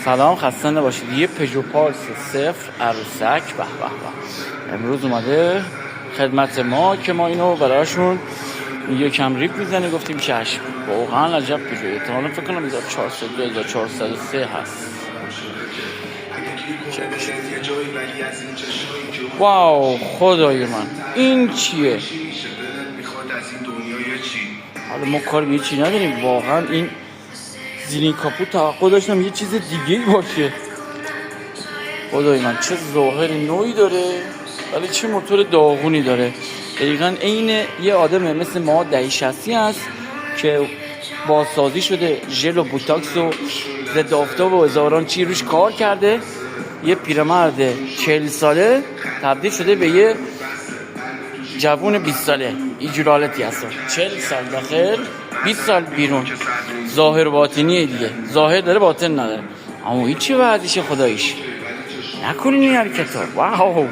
سلام، خسته نباشید. یه پژو پارس 0 عروسک به به به امروز اومده خدمت ما که ما اینو براشون یکم ریپ میزنه. گفتیم چشم. واقعا عجب پژو. احتمالاً فکر کنم 1403 هست. واو خدای من، این چیه؟ حالا ما کار به چی نداریم. واقعا این زیرین کاپوت توقع داشتم یه چیز دیگه باشه. خدای من چه ظاهر نوعی داره، ولی چه موتور داغونی داره. دقیقاً عین یه آدمه مثل ما دهه 60 هست که بازسازی شده، ژل و بوتاکس و ضد آفتاب و هزاران چی روش کار کرده. یه پیرمرد 40 ساله تبدیل شده به یه جوون 20 ساله. اینجور حالتی هست. 40 سال داخل 20 سال بیرون. ظاهر باطنیه دیگه. ظاهر داره باطن نداره. اما این چه وضعیشه خداییش. نکنین این حرکت ها. واو.